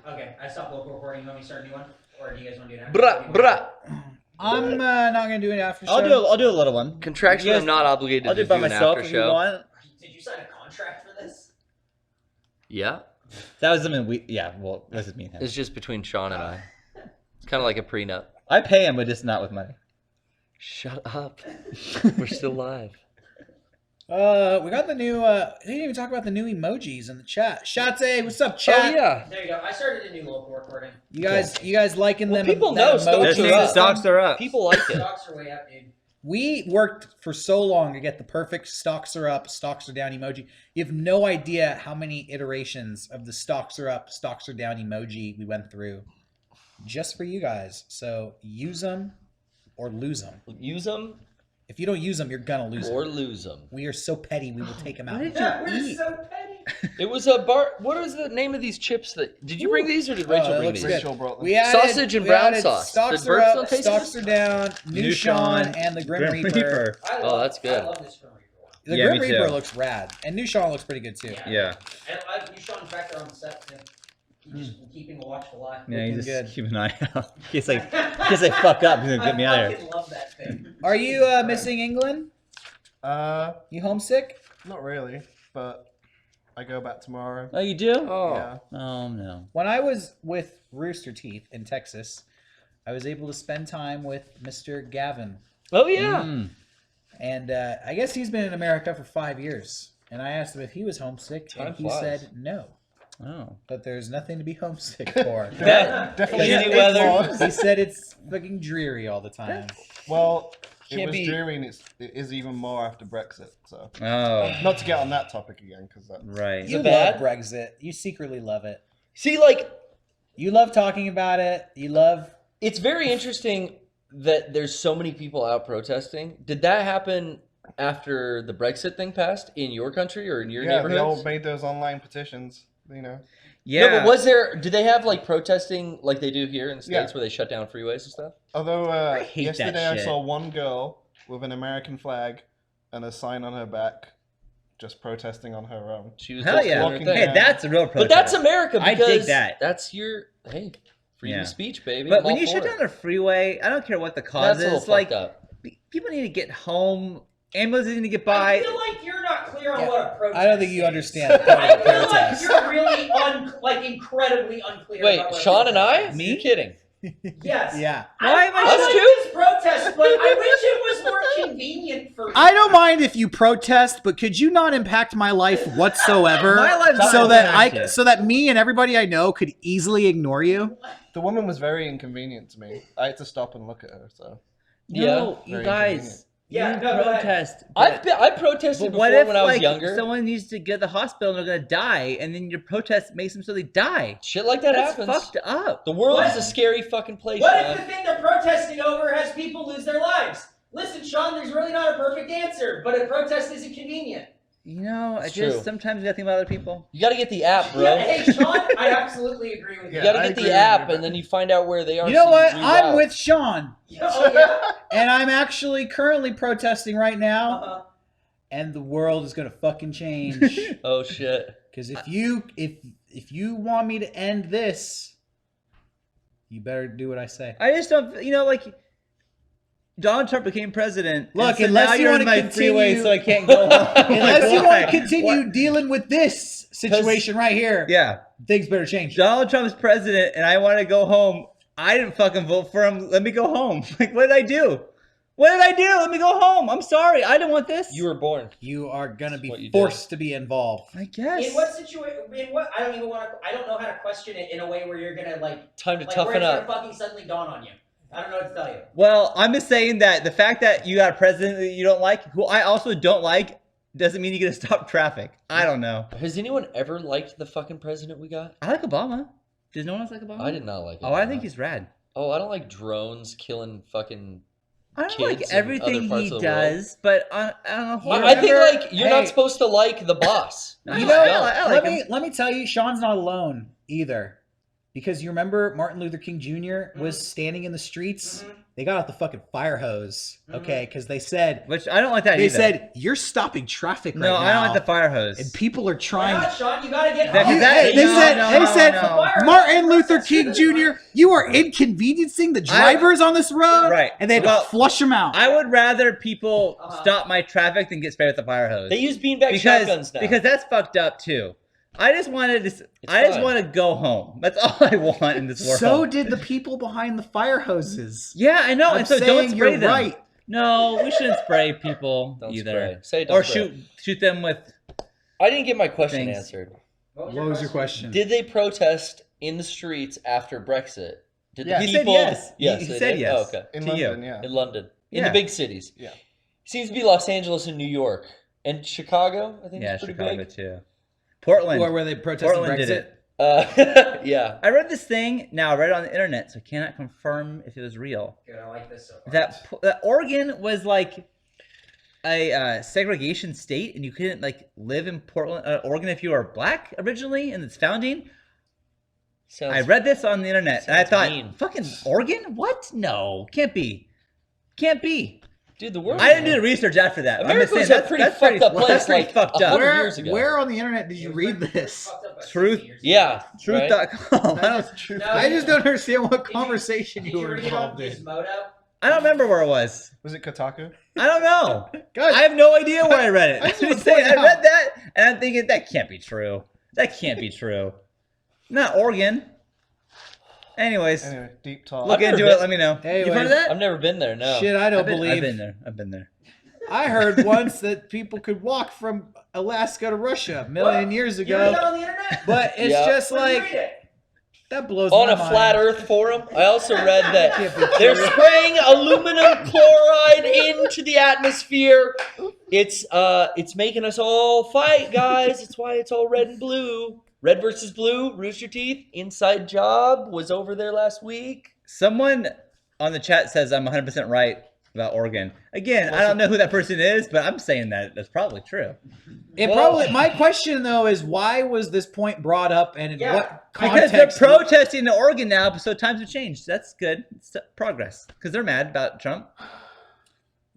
Okay, I stopped local recording. You want me to start a new one? Or do you guys want to do it Bruh. I'm not going to do an after show. I'll do a little one. Contractually, I'm not obligated I'll do to it by do an myself after if you show. want. Did you sign a contract for this? Yeah. That was something well, this is me and him. It's just between Sean and I. It's kind of like a prenup. I pay him, but just not with money. Shut up. We're still live. We got the new, we didn't even talk about the new emojis in the chat. Shotze, what's up, chat? Oh, yeah. There you go. I started a new local recording. You guys liking Well, them? people that know stocks emoji are up. system? Stocks are up. People like it. Stocks are way up, dude. We worked for so long to get the perfect stocks are up, stocks are down emoji. You have no idea how many iterations of the stocks are up, stocks are down emoji we went through just for you guys. So use them or lose them. Use them If you don't use them, you're gonna lose or them. lose them. We are so petty, we will take them out. What did We're you eat? so petty. It was a bar. What was the name of these chips? Did you bring these or did Rachel that bring looks these? good. We added, Sausage and brown added sauce. Stocks Did are Bert up, still taste stocks this? are down. New Sean and the Grim Reaper. That's good. I love this Grim Reaper one. The Yeah, Grim me Reaper too. looks rad, and New Sean looks pretty good too. Yeah. And I like New Sean back there on the set, too. He's just keeping a watchful eye. Yeah, you Looking just good. keep an eye out. In case I fuck up, he's gonna get me out of I here. fucking love that thing. Are you missing England? You homesick? Not really, but I go back tomorrow. Oh, you do? Oh. Yeah. Oh no. When I was with Rooster Teeth in Texas, I was able to spend time with Mr. Gavin. Oh, yeah. Mm. And I guess he's been in America for 5 years. And I asked him if he was homesick, Time and he flies. said no. Oh. But there's nothing to be homesick for. Definitely. Shitty it weather. was. He said it's fucking dreary all the time. Well, it Can't was be- dreary, and it is even more after Brexit. So, Oh. not to get on that topic again, because that. Right. You bad? love Brexit. You secretly love it. See, like, You love talking about it. You love... it's very interesting that there's so many people out protesting. Did that happen after the Brexit thing passed in your country or in your Yeah, they all neighborhoods? made those online petitions. You know. Yeah. No, but did they have like protesting like they do here in the States Yeah. where they shut down freeways and stuff? Although hate that yesterday I shit. saw one girl with an American flag and a sign on her back, just protesting on her own. She was Hell just yeah. doing her Walking thing. Hey, that's a real protest. But that's America I because dig that. that's your, hey, freedom Yeah. of speech, baby. But I'm when all you for shut it. down a freeway, I don't care what the cause That's a little is. Like, fucked up. people need to get home. Ambulances need to get I by. feel like you're not clear on Yeah. what a protest I don't think you is. understand the point I of a feel like protest. you're really incredibly unclear. Wait, about what a Sean and protest I? is. Me? You're kidding. Yes. Yeah. Why am I I Us like too? this protest, but I wish it was more convenient for me. I don't mind if you protest, but could you not impact my life whatsoever? My life's not so that impacted. so that me and everybody I know could easily ignore you. The woman was very inconvenient to me. I had to stop and look at her. So No, you Very guys. inconvenient. Yeah, you no, go ahead. protest. I protested But what before if when I was like younger. someone needs to get to the hospital and they're gonna die, and then your protest makes them so they die? Shit like that That's happens. fucked up. The world What? is a scary fucking place, What if man. the thing they're protesting over has people lose their lives? Listen, Sean, there's really not a perfect answer, but a protest isn't convenient. You know, It's I just true. sometimes you gotta think about other people. You gotta get the app, bro. Yeah, hey, Sean, I absolutely agree with you. You gotta I get agree the with app, you, and then you find out where they are. You know so what? reroute. I'm with Sean, Oh, yeah? and I'm actually currently protesting right now, Uh-huh. and the world is gonna fucking change. Oh shit. Because if you want me to end this, you better do what I say. I just don't. You know, like Donald Trump became president. Look, and so unless now you you're wanna in my continue- freeway, so I can't go home. Unless you Why? want to continue dealing with this situation right here, Yeah, things better change. Donald Trump's president, and I want to go home. I didn't fucking vote for him. Let me go home. Like, what did I do? What did I do? Let me go home. I'm sorry. I didn't want this. You were born. You are gonna What you be did. forced to be involved. I guess. In what situation? In what? I don't even want to. I don't know how to question it in a way where you're gonna like Time to where toughen it's up. gonna fucking suddenly dawn on you. I don't know what to tell you. Well, I'm just saying that the fact that you got a president that you don't like, who I also don't like, doesn't mean you get to stop traffic. I don't know. Has anyone ever liked the fucking president we got? I like Obama. Does no one else like Obama? I did not like it. Oh, I think he's rad. Oh, I don't like drones killing fucking. I don't Kids like in everything other parts he of the world. does, but I don't know. I think like you're not Hey. supposed to like the boss. No, You You just know, don't. I like let me tell you, Sean's not alone either, because you remember Martin Luther King Jr. was standing in the streets they got out the fucking fire hose, okay? Because they said Which I don't like that they either. said you're stopping traffic right no, now. I don't like the fire hose. And people are Why trying. not, Sean? You gotta get. That- You- that- hey, they no, said, no, they no, said, no. Martin Luther King Jr., you are inconveniencing the drivers on this road, Right. and they had Well, to flush them out. I would rather people Uh-huh. stop my traffic than get sprayed with the fire hose. They use beanbag shotguns now. Because that's fucked up too. I just wanted to. It's I just fine. want to go home. That's all I want in this world. So did the people behind the fire hoses. yeah, I know. I'm And so don't saying spray you're them. right. No, we shouldn't spray people Don't either. spray. Say don't Or spray. shoot them with. I didn't get my question Things. answered. What was your question? Did they protest in the streets after Brexit? Did Yeah. the He said people? yes. Yes, He they said did? yes. Oh, okay. In To you. London, yeah. In London, in Yeah. the big cities. Yeah. Seems to be Los Angeles and New York and Chicago. I think Yeah, is pretty Chicago big. too. Portland. Or were they protesting Portland did Brexit? it. Yeah. I read this thing. Now I read it on the internet, so I cannot confirm if it was real. Good, I like this so far. That Oregon was like a segregation state, and you couldn't like live in Portland, Oregon, if you were black originally in its founding. Sounds, I read this on the internet, and I sounds thought, mean. "Fucking Oregon? What? No, can't be, can't be." dude, the world. I didn't do the research after that. but I'm just America was saying, a pretty that's fucked up place. That's pretty Like fucked up. 100 years ago. Where on the internet did you read this? Truth- Yeah. Right? Truth.com. That's true. I just don't understand what Did conversation Did you you were read it on involved in. Gizmodo? I don't remember where it was. Was it Kotaku? I don't know. Guys, I have no idea where I read it. I just I'm wanna saying, point I read out- that, and I'm thinking that can't be true. That can't be true. Not Oregon. Anyways, Anyway, deep talk. look I've into never it. Let me know. Anyways, You've heard of that? I've never been there. No. shit, I don't I've believe. been there. I've been there. I heard once that people could walk from Alaska to Russia a million years You read ago, that on the internet? but it's Yeah. just Where'd you like read it? that blows On my a mind. flat Earth forum, I also read that Can't be they're true. spraying aluminum chloride into the atmosphere. It's making us all fight, guys. It's why it's all red and blue. Red versus blue. Rooster Teeth. Inside Job was over there last week. Someone on the chat says I'm 100% right about Oregon. Again, I don't know who that person is, but I'm saying that that's probably true. It Well- probably. My question though is why was this point brought up and in Yeah, what Because context? they're protesting in Oregon now, so times have changed. That's good. It's progress. Because they're mad about Trump.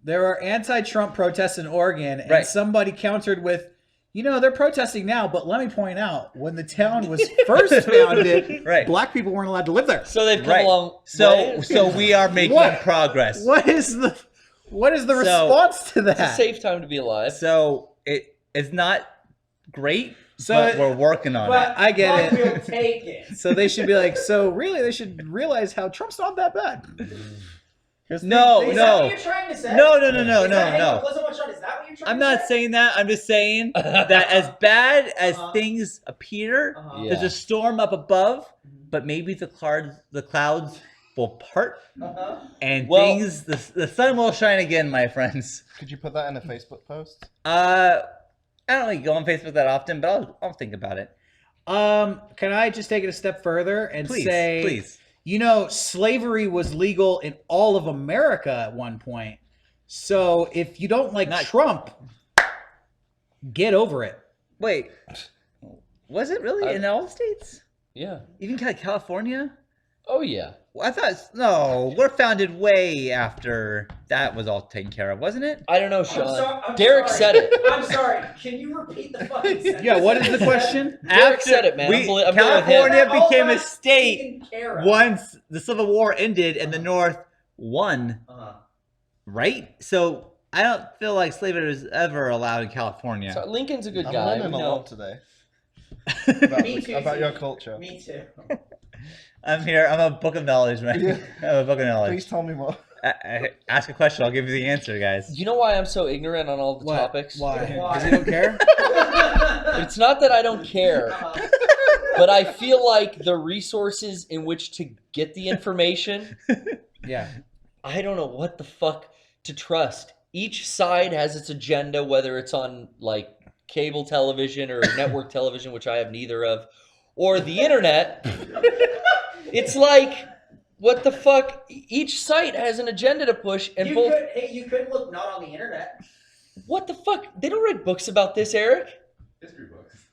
There are anti-Trump protests in Oregon, and Right. somebody countered with, they're protesting now, but let me point out, when the town was first founded, Right. black people weren't allowed to live there. So they've come Right. along. So we are making What? progress. What is the So- response to It's a that? safe time to be alive. So it's not great, So but it- we're working on But I get but it. We'll take it. So they should be like, so really, they should realize how Trump's not that bad. 'Cause No, Is that no. what you're trying to say? No. Is that- hang on, No. listen, what's Sean, is that what you're trying I'm to not say? saying that. I'm just saying that as bad as Uh-huh. things appear, Uh-huh. Yeah. there's a storm up above, but maybe the clouds will part Uh-huh. and Well- the sun will shine again, my friends. Could you put that in a Facebook post? I don't really go on Facebook that often, but I'll think about it. Can I just take it a step further and Please, say, please. slavery was legal in all of America at one point. So if you don't like Not- Trump, get over it. Wait, was it really in all states? Yeah. Even California? Oh yeah. Well, I thought no. We're founded way after that was all taken care of, wasn't it? I don't know, I'm Sean. I'm Derek sorry. said it. I'm sorry. Can you repeat the fucking sentence? Yeah, what is the question? Derek said it, man. I'm going with him. California All became a that state taken care of. once the Civil War ended and the North won, Uh-huh. right? So I don't feel like slavery was ever allowed in California. So Lincoln's a good I'm guy. learning we a know. lot today about, Me too, about too. your culture. Me too. I'm here. I'm a book of knowledge, man. Yeah. I'm a book of knowledge. Please tell me more. Ask a question. I'll give you the answer, guys. You know why I'm so ignorant on all the What? topics? Why? Why? Because you don't care? It's not that I don't care, Uh-huh. but I feel like the resources in which to get the information, Yeah. I don't know what the fuck to trust. Each side has its agenda, whether it's on like cable television or network television, which I have neither of, or the internet. It's like, what the fuck? Each site has an agenda to push, and You both. could, hey, you could look not on the internet. What the fuck? They don't write books about this, Eric. History books.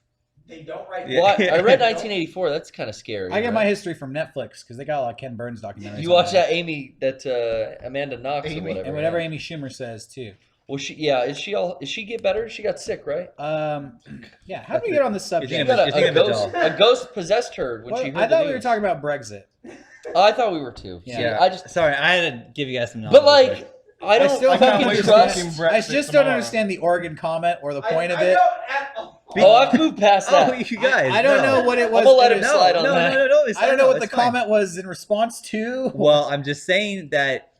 They don't write. Yeah. Well, I read 1984. That's kind of scary. I get right? my history from Netflix because they got a lot of Ken Burns documentaries. You on watch there. that Amanda Knox or Amy. whatever. And whatever right? Amy Schumer says too. Well, Is she get better? She got sick, right? Yeah. How did we get on this subject? She thinking got You're thinking of a ghost possessed her when Well, she heard I the thought we were news. talking about Brexit. Oh, I thought we were too. Yeah. See, Yeah. I just. Sorry, I had to give you guys some knowledge. But like, I don't still I can't fucking wait to trust. fucking I Brexit just don't tomorrow. understand the Oregon comment or the point of I it. don't at all. Oh, I've moved past that. Oh, you guys. I don't no. know what it was. I'm gonna let him it was- slide on no, that. no. I don't know what the it's fine. comment was in response to. Well, I'm just saying that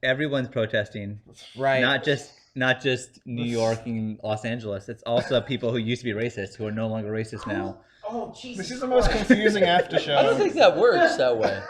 everyone's protesting, Right. not just New York and Los Angeles. It's also people who used to be racist who are no longer racist now. Oh Jesus! This is the most Christ. confusing after show. I don't think that works that way.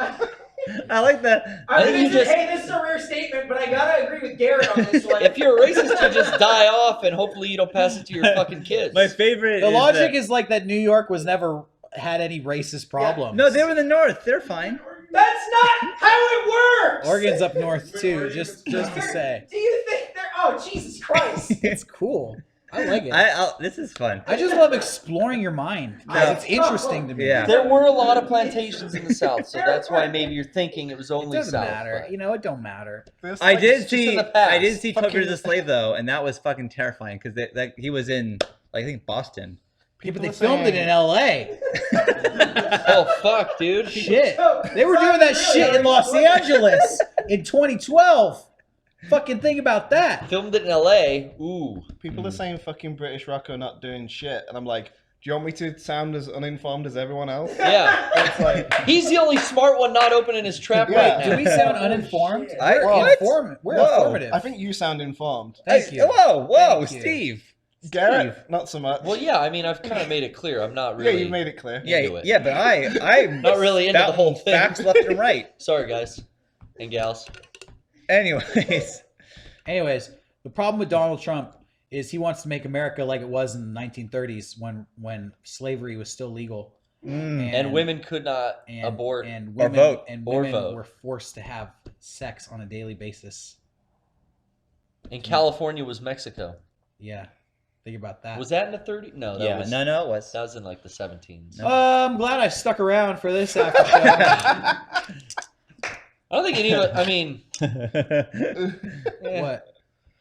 I like that. I think you just- Hey, this is a rare statement, but I gotta agree with Garrett on this one. If you're a racist, you just die off, and hopefully you don't pass it to your fucking kids. My favorite. The is logic that- is like that New York was never had any racist problems. No, they were in the north. They're fine. That's not how it works. Oregon's up north too, just to say. Do you think they're? Oh Jesus Christ! It's cool. I like it. This is fun. I just love exploring your mind. It's interesting to me. Yeah. There were a lot of plantations in the South, so that's why maybe you're thinking it was It only doesn't South. matter. but- You know, it don't matter. This, I like, did just in see. the past. I did see Fucking- 12 Years a Slave though, and that was fucking terrifying because he was in, like, I think Boston. Yeah, but People they are filmed it saying- in L.A. Oh fuck, dude! Shit. They were doing that shit in Los Angeles in 2012. Fucking think about that. Filmed it in L.A. Ooh, People are saying fucking British Rocco not doing shit, and I'm like, do you want me to sound as uninformed as everyone else? yeah. It's like, He's the only smart one not opening his trap Yeah. right Do now. we sound uninformed? shit. We're What? We're Whoa. informative. I think you sound informed. Thank Hey, you. Whoa, Thank you. Steve. Garrett, not so much. Well, yeah. I mean, I've kind of made it clear. I'm not yeah, really. you made it clear. into Yeah, it. yeah, but I'm Not really into the whole spouting thing. Facts left and right. Sorry, guys and gals. Anyways, Anyways, the problem with Donald Trump is he wants to make America like it was in the 1930s when slavery was still legal And women could not abort. and or women, vote. and Or women vote. were forced to have sex on a daily basis. And California was Mexico. Yeah, think about that. Was that in the 30s? No, that yeah, was no, it was. that was in like the 17s. I'm glad I stuck around for this after show. I don't think any of it. I mean, What?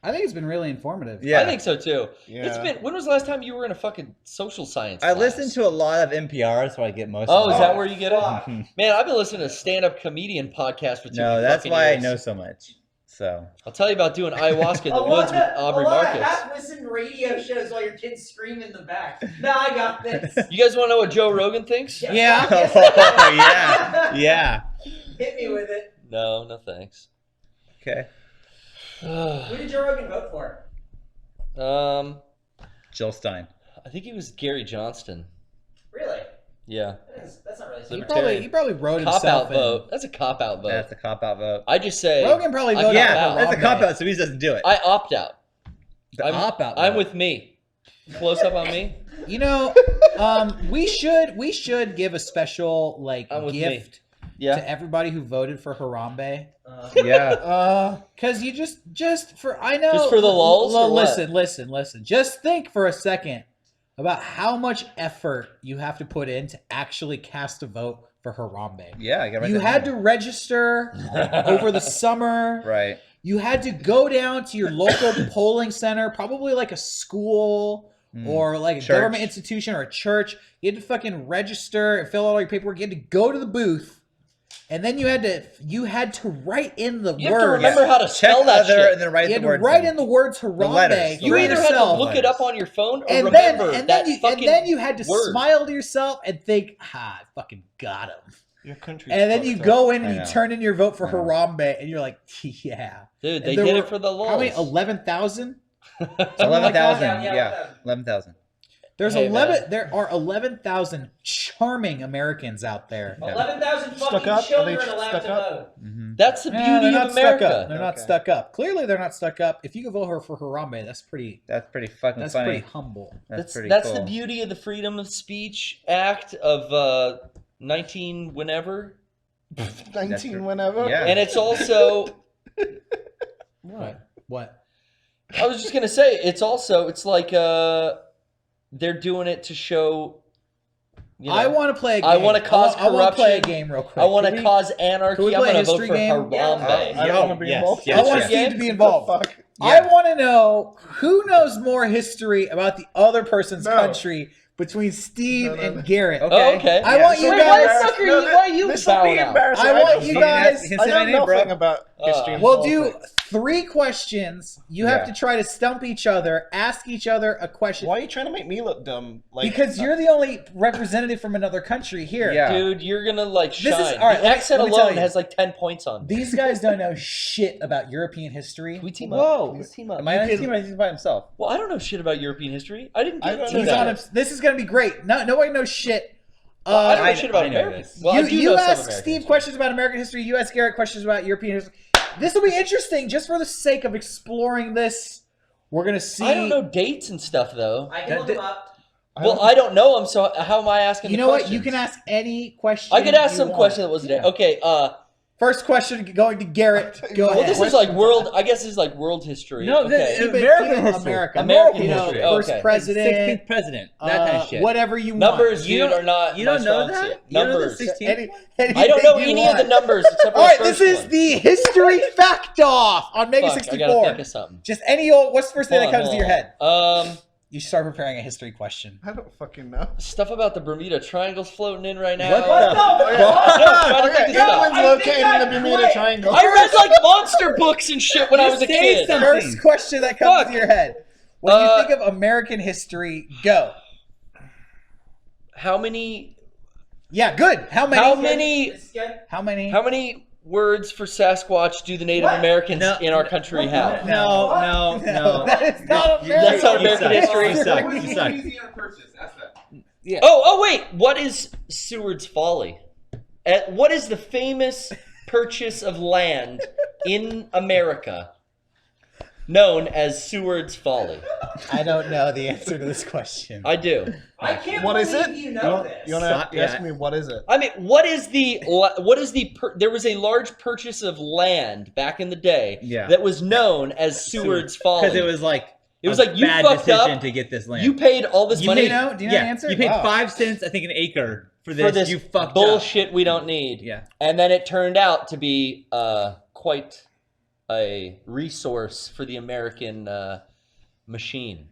I think it's been really informative. Yeah. I think so too. Yeah. It's been. When was the last time you were in a fucking social science? I class? listen to a lot of NPR, so I get most. Oh, of is it. that where you get it? Fuck. Man, I've been listening to stand-up comedian podcast for 2 No, that's fucking why years. I know so much. So I'll tell you about doing ayahuasca in the woods with Aubrey a lot Marcus. of half-listened radio shows while your kids scream in the back. Nah, I got this. You guys want to know what Joe Rogan thinks? Yeah. Yes, Oh, yeah. Hit me with it. No, no thanks. Okay. Who did Joe Rogan vote for? Jill Stein. I think he was Gary Johnston. Really? Yeah, That's not really He Libertarian. probably wrote cop himself out in. vote. That's a cop out vote. That's a cop out vote. I just say Rogan probably I voted cop for out. That's a Harambe. cop out, so he doesn't do it. I opt out. The I'm, opt-out I'm vote. with me. Close up on me. You know, we should give a special like I'm with gift me. Yeah. to everybody who voted for Harambe. Yeah. Because you just for I know Just for the lulz or what? listen. Just think for a second about how much effort you have to put in to actually cast a vote for Harambe. Yeah, I got right You had to register over the summer. Right. You had to go down to your local polling center, probably like a school or like a Church. government institution or a church. You had to fucking register and fill out all your paperwork. You had to go to the booth, and then you had to write in the You have to words. remember how to Check spell that other shit. and then write You had the to words. write in the words Harambe. letters. You for either had to yourself. look it up on your phone or and remember then that you, fucking and then you had to word. smile to yourself and think, "Ha, I fucking got him." Your country. And then you go in I and you know. turn in your vote for I know. Harambe, and you're like, "Yeah." Dude, And they there did were- it for the lulz. How many? 11,000. 11,000. Yeah, Yeah. 11,000. There's Hey, 11. man. There are 11,000 charming Americans out there. 11,000 Stuck fucking up? Are children they allowed stuck to up? vote. That's the Yeah, beauty they're of not stuck up. America. They're not Okay. stuck up. Clearly, they're not stuck up. If you can vote her for Harambe, that's pretty. That's pretty fucking That's funny. pretty humble. That's pretty That's cool. the beauty of the Freedom of Speech Act of 19 whenever. 19 whenever. Yeah. And it's also What? What? I was just gonna say it's like they're doing it to show You know, I want to play a game. I wanna cause I want to play a corruption. game real quick. I want Can to we- cause can we anarchy. I'm play a going to vote history for game? Harambe. I don't want to be Yes, involved. yes, I want yes. Steve to be involved. Fuck. I want to know who knows more history about the other person's No. country between Steve No. and Garrett. Okay. Oh, okay. I want you Wait, guys- why the fuck are No, you? Why are you this will be bowing out? embarrassing. I want don't you know- guys- You can I say my know name, bro. nothing about history. and We'll do politics. 3 questions. You have Yeah. to try to stump each other, ask each other a question. Why are you trying to make me look dumb? Like, Because you're the only representative from another country here. Yeah. Dude, you're going to like This shine. is- all right, the accent let me tell alone you. has like 10 points on me. These guys don't know shit about European history. Can we team Whoa. up? Let's team up. Am I on his team or he's by himself? Well, I don't know shit about European history. I didn't I get don't to know He's that. on him. This is going to be great. No, nobody knows shit. I don't know I- shit about I know American. this. Well, I do you know some ask American Steve history. questions about American history. You ask Garrett questions about European history. This will be interesting just for the sake of exploring this. We're going to see. I don't know dates and stuff though. I can look them up. Well, I don't know them, so how am I asking? You the know what? questions? You can ask any question. I could ask you some want. question that wasn't it. Okay. First question going to Garrett. Go Well, ahead. this is like world. I guess this is like world history. No, okay. Keep it- American keep it history. America. American You know, history, First okay. president. 16th president. That kind of shit. Whatever you want. Numbers, You dude, don't- are not. you my don't know strong that? suit. You don't know the Numbers. 16th? I don't know anything you any of the want. numbers except for All the right, this first is one. the history fact off on Mega Fuck, I gotta 64. think of something. Just any old. What's the first thing Hold that on, comes to hold your on. head? You start preparing a history question. I don't fucking know. Stuff about the Bermuda Triangle's floating in right now. What What the the No, fuck? try to think of Okay, stuff. England's I located think in the I Bermuda quit. Triangle. I read like monster books and shit when I was a Say kid. something. First question that comes Fuck. to your head. When you Uh, think of American history, go. How many? Yeah, good. How many? How many? This is good. How many? How many words for Sasquatch do the Native What? Americans No, in our country have? No, What? no, no. That is not You- American. That's not you American suck. history. You suck. What's You the suck. Louisiana Purchase? Ask that. Oh, wait. What is Seward's Folly? What is the famous purchase of land in America known as Seward's Folly? I don't know the answer to this question. I do. I can't What is believe it? you know this. You want Stop, to ask yeah. me what is it? I mean, there was a large purchase of land back in the day Yeah. that was known as Seward's Folly. Because it was like It was a like, you bad fucked decision up. to get this land. You paid all this Do money you know the answer? You paid Wow. 5 cents, I think, an acre for this. for this you fucked up. bullshit we don't need. Yeah. And then it turned out to be quite a resource for the American machine.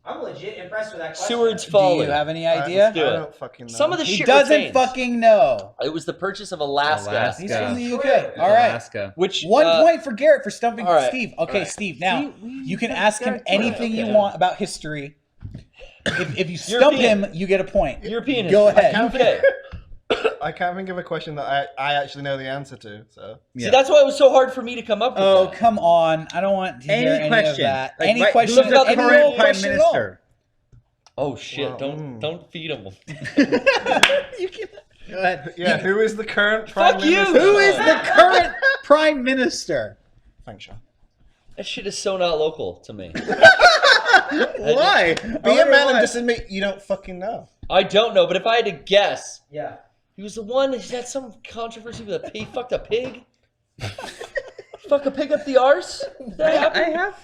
I'm legit impressed with that question. Seward's Do Folly. you have any I idea? do it. don't fucking know. Some of the He shit doesn't retains. fucking know. It was the purchase of Alaska. Alaska. He's Yeah. from the True. UK. All right. Alaska. Which 1 point for Garrett for stumping all right. Steve. Okay, All right. Steve. Now We you can said ask him Garrett. anything you Okay. want about history. If you stump European. him, you get a point. European Go history. ahead. can't UK. I can't think of a question that I actually know the answer to. So Yeah. See, that's why it was so hard for me to come up with Oh, that. come on. I don't want to hear Any any question. of that. Like, Any right, question. who's the any current old prime question at all. minister? Oh shit! Well, Don't feed them. You can, go ahead. yeah, who is the current prime Fuck you! minister? Who is the current prime minister? Thanks, Sean. That shit is so not local to me. Why? Be a man and just admit you don't fucking know. I don't know, but if I had to guess, Yeah. he was the one that had some controversy with a pig. Fucked a pig. Fuck a pig up the arse. Did that happen? I have.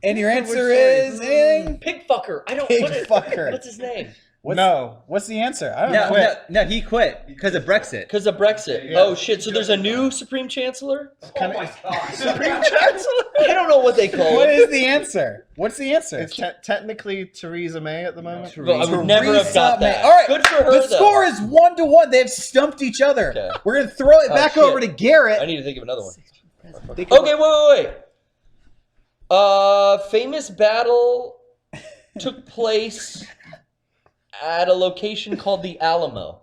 And your Which answer story? is anything? Pig fucker. I don't. Pig what is- fucker. What's his name? What's the answer? I don't No, know. no, he quit because of Brexit. Because of Brexit. Yeah. Oh shit! So there's a new Supreme Chancellor. Oh my god. Supreme Chancellor? I don't know what they call What him. is the answer? What's the answer? It's technically Theresa May at the moment. Well, I would never have Theresa got May. that. All right, Good for her the though. score is 1-1. They have stumped each other. Okay. We're gonna throw it Oh, back shit. over to Garrett. I need to think of another one. They can- Okay, wait. Famous battle took place at a location called the Alamo.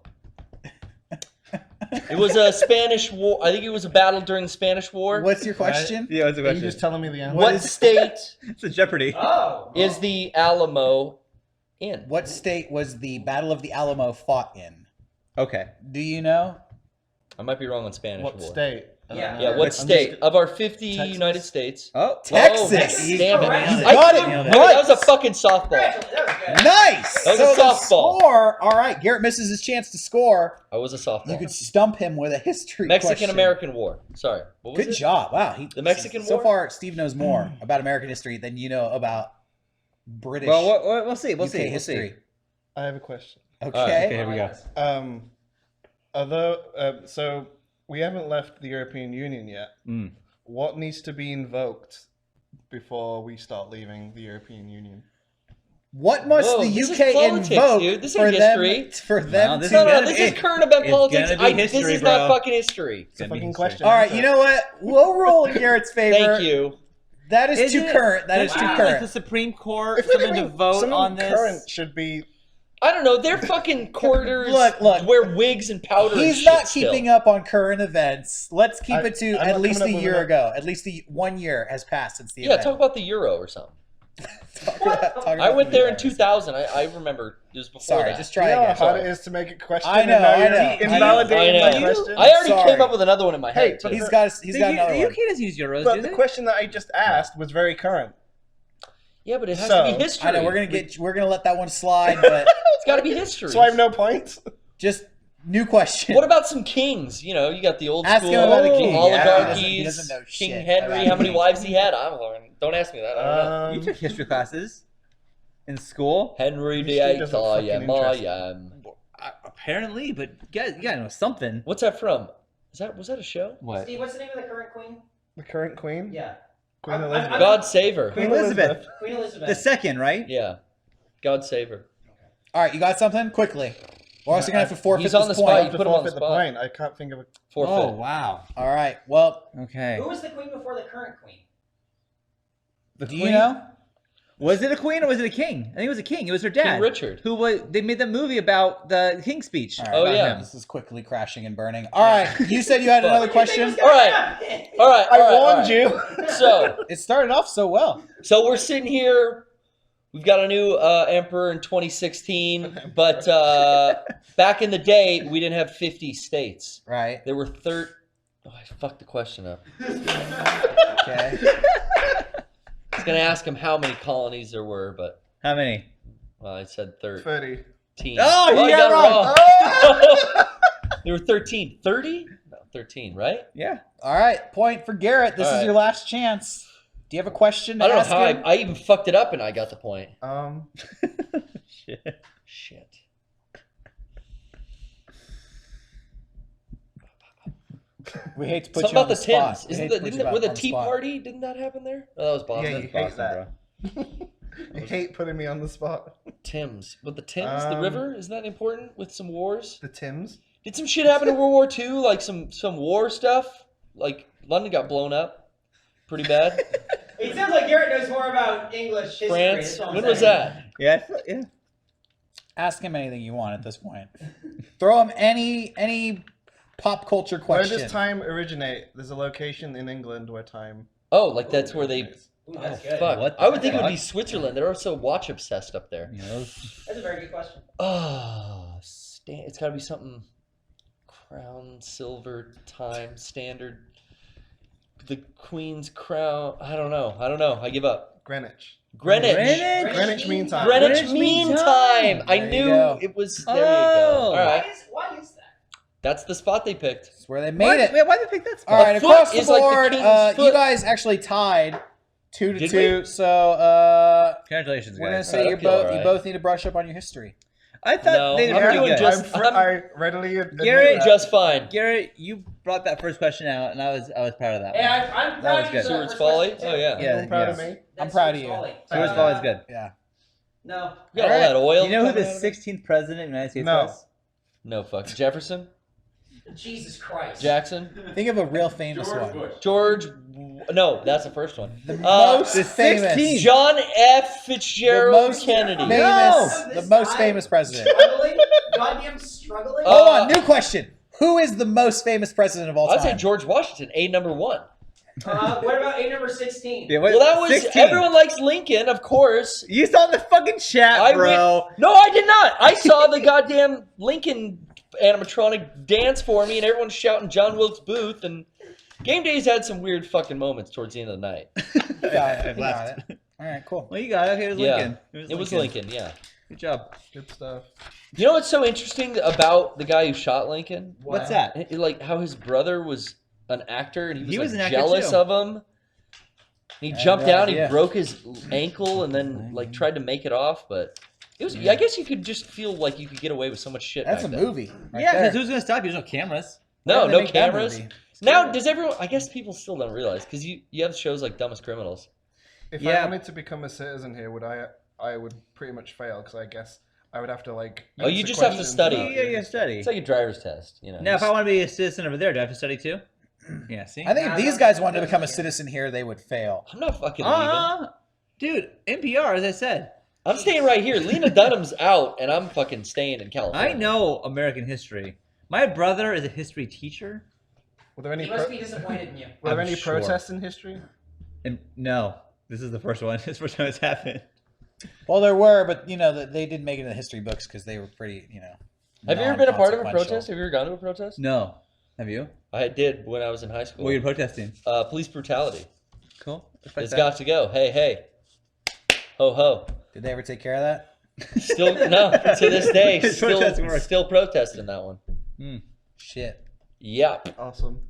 It was a Spanish war. I think it was a battle during the Spanish War. What's your question? Yeah, what's the Are you question? just telling me the answer? What state It's a Jeopardy. Oh. is the Alamo in? What state was the Battle of the Alamo fought in? Okay. Do you know? I might be wrong on Spanish What War. state? I don't Yeah. know. Yeah, what I'm state? just- Of our 50 Texas. United States. Oh, Texas. Oh, damn it. Correct. I You got it. couldn't- Right. That was a fucking softball. Congratulations, that was good. Nice. That was so a the softball. score. All right, Garrett misses his chance to score. I was a softball. You could stump him with a history question. Mexican-American War. Sorry. What was Good it? job. Wow. The Mexican So War? far, Steve knows more about American history than you know about British well, we'll see. We'll UK see. We'll history. see. I have a question. Okay. Okay, here we go. So we haven't left the European Union yet. Mm. What needs to be invoked before we start leaving the European Union? What must Whoa, the this is UK politics, invoke dude. This for ain't them history. for them No, this to? is No, gonna this be- is current event it's politics. gonna be This history, is not bro. fucking history. It's a Gonna be fucking history. question. All right, answer you it. know what? We'll roll in Garrett's favor. Thank you. That is Is too it- current. That is don't too you need, like, the current. Supreme Court, If someone to anything, vote something on this. current should be. I don't know. Their fucking corridors Look. wear wigs and powder. and He's shit not still. keeping up on current events. Let's keep it to I'm at not least coming a up with year an- ago. At least 1 year has passed since the Yeah, event. talk about the Euro or something. Talk about I went the there in euros. 2000. I remember it was before Sorry, that. just You try know how again. hard Sorry. it is to make a question. I know, and now I you're know. invalidating I my know. question. I already Sorry. came up with another one in my Hey, head. but too. He's got another the one. UK doesn't use euros, But do the they? question that I just asked was very current. Yeah, but it has So- to be history. I know we're gonna let that one slide, but It's got to be history. So I have no points. just new question. What about some kings? You know, you got the old Ask school him about the king. oligarchies. He doesn't know King shit Henry, about how many kings. wives he had? I don't know. Don't ask me that. I don't know. You took history classes in school. Henry the History Eighth. doesn't I fucking am. interest I am. Apparently, but you gotta know something. What's that from? Was that a show? What? Steve, what's the name of the current queen? The current queen? Yeah. Queen I'm- Elizabeth. God save her. Queen Elizabeth. Queen Elizabeth. The second, right? Yeah. God save her. All right, you got something? Quickly. We're also gonna have to forfeit He's on this the point. spot. I You have to put him on forfeit the the spot. point. I can't think of a. Forfeit. Oh wow. All right. Well, Okay. Who was the queen before the current queen? The do you know? Was it a queen or was it a king? I think it was a king. It was her dad. King Richard. Who was? They made that movie about the King's Speech. All right, Oh, about yeah. him. This is quickly crashing and burning. All right, you said you had another What do you think question. was All gonna right. happen? All right. I all warned right. you. So, It started off so well. we're sitting here. We've got a new emperor in 2016, but back in the day, we didn't have 50 states. Right. There were 30. Oh, I fucked the question up. Okay. I was gonna ask him how many colonies there were, but How many? well, I said 13. 30. Oh, Well, you I got it wrong. There were 13. 30? No, 13, right? Yeah. All right. Point for Garrett. This All is right. your last chance. Do you have a question to I don't know ask how him? I even fucked it up and I got the point. Shit. Shit. We hate to put Something you on about the the spot. Tims. We Isn't hate to that, put didn't you with the on the Tea spot. Party? Didn't that happen there? Oh, that was Boston. Yeah, you hate Boston, that. bro. I hate putting me on the spot. Tims. But the Tims, the river, isn't that important with some wars? The Tims? Did some shit happen in World War II? Like some war stuff? Like London got blown up pretty bad? It sounds like Garrett knows more about English history. France? that's all I'm When was saying. that? Yeah. Yeah. Ask him anything you want at this point. Throw him any pop culture Where question. does time originate? There's a location in England where time. Oh, like that's where they... originates. Ooh, Oh, that's good. fuck. What the I would think it would fuck? be Switzerland. They're also watch obsessed up there. You know, That's a very good question. Oh, it's got to be something crown, silver, time, standard. The Queen's crown. I don't know. I give up. Greenwich. Greenwich. Greenwich Mean Time. Greenwich Greenwich Mean Mean Time. Time. I There you knew go. it was. There you Oh. go. All right. Why is that? That's the spot they picked. That's where they made it. Why did they pick that spot? All right, A across foot the is like the board, king's you foot. guys actually tied 2-2. Did we? So Congratulations, we're gonna guys. say Oh, you okay, all you right. both need to brush up on your history. I thought No, they I'm were doing good. just- I readily admit Garrett, that. Just fine. Garrett, you brought that first question out, and I was proud of that Hey, one. I'm That proud was of you good. for that Seward's first Folly? question, Oh, too. yeah. Yeah, I'm proud of yes. me. That's I'm proud of Seward's you. Folly. Seward's Folly is good. Yeah. No. You got all All right. that oil. You know who coming the out of it? 16th president of the United States No. was? No, fuck. Jefferson? Jesus Christ. Jackson? Think of a real famous one. George? No, that's the first one. The most the famous. 16th. John F. Fitzgerald The most Kennedy. famous. No! The most famous president. Struggling? Goddamn struggling? Hold on, new question. Who is the most famous president of all time? I'd say George Washington, A number 1. What about A number 16? Yeah, Well, that was 16. everyone likes Lincoln, of course. You saw in the fucking chat, I bro. No, I did not. I saw the goddamn Lincoln animatronic dance for me, and everyone's shouting John Wilkes Booth. And Game Days had some weird fucking moments towards the end of the night. Got it. I've Got left. it. All right, cool. Well, you got it. Okay, it was Yeah. Lincoln. It was Lincoln, yeah. Good job. Good stuff. You know what's so interesting about the guy who shot Lincoln? What's that? Like how his brother was an actor, and he was, an like, actor, jealous too. of him. He I jumped had no down, he idea. broke his ankle, and then like tried to make it off, but It was. I guess you could just feel like you could get away with so much shit. That's a back then. movie. Right Yeah, there. because who's gonna stop you? There's no cameras. Why No, did they no make that cameras. movie? Now, does everyone? I guess people still don't realize because you have shows like Dumbest Criminals. If Yeah. I wanted to become a citizen here, I would pretty much fail because I guess I would have to like. Oh, you answer just have to questions study. about Yeah, you. you study. It's like a driver's test. You know. Now, if I want to be a citizen over there, do I have to study too? Yeah, see? I think Nah, if these that- guys wanted to that become a doesn't- citizen here, they would fail. I'm not fucking leaving. Dude, NPR, as I said. I'm staying right here. Lena Dunham's out, and I'm fucking staying in California. I know American history. My brother is a history teacher. Were there any? He must be disappointed in you. Were there I'm any sure. protests in history? And no, this is the first one. This is the first time it's happened. Well, there were, but they didn't make it in the history books because they were pretty, Have you ever been a part of a non-consequential. protest? Have you ever gone to a protest? No. Have you? I did when I was in high school. What were you protesting? Police brutality. Cool. It's got to go. Hey, hey. Ho, ho. Did they ever take care of that? Still, no, to this day, It's protesting work. still protesting that one. Shit. Yep. Awesome.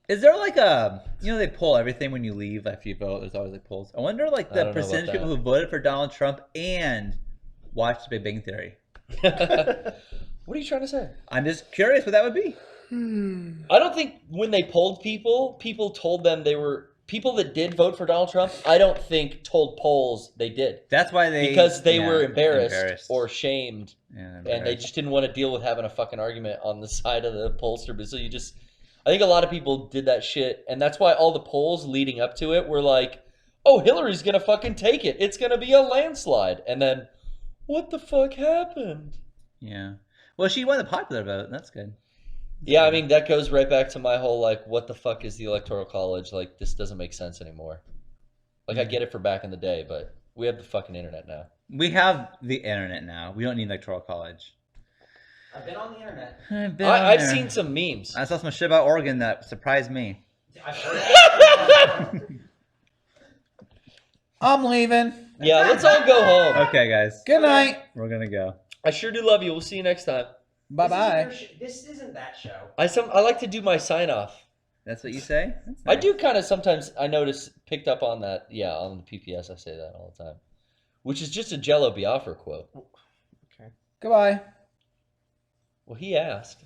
Is there like a, they poll everything when you leave after you vote? There's always like polls. I wonder like I the don't know percentage of about people who voted for Donald Trump and watched Big Bang Theory. What are you trying to say? I'm just curious what that would be. I don't think when they polled people told them they were people that did vote for Donald Trump. I don't think told polls they did That's why they because they yeah, were embarrassed or shamed, Yeah, and they embarrassed. just didn't want to deal with having a fucking argument on the side of the pollster. But so I think a lot of people did that shit, and that's why all the polls leading up to it were like, "Oh, Hillary's gonna fucking take it. It's gonna be a landslide." And then, what the fuck happened? Yeah. Well, she won the popular vote. That's good. Yeah, I mean that goes right back to my whole like, what the fuck is the Electoral College? Like, this doesn't make sense anymore. Like, I get it for back in the day, but we have the fucking internet now. We have the internet now. We don't need electoral college. I've been on the internet. I've seen some memes. I saw some shit about Oregon that surprised me. I've heard I'm leaving. Yeah, let's all go home. Okay, guys. Good night. We're gonna go. I sure do love you. We'll see you next time. Bye bye. This isn't that show. I like to do my sign off. That's what you say? That's I nice. do kind of sometimes. I notice picked up on that. Yeah, on the PPS, I say that all the time, which is just a Jello Biafra quote. Goodbye. Well, he asked.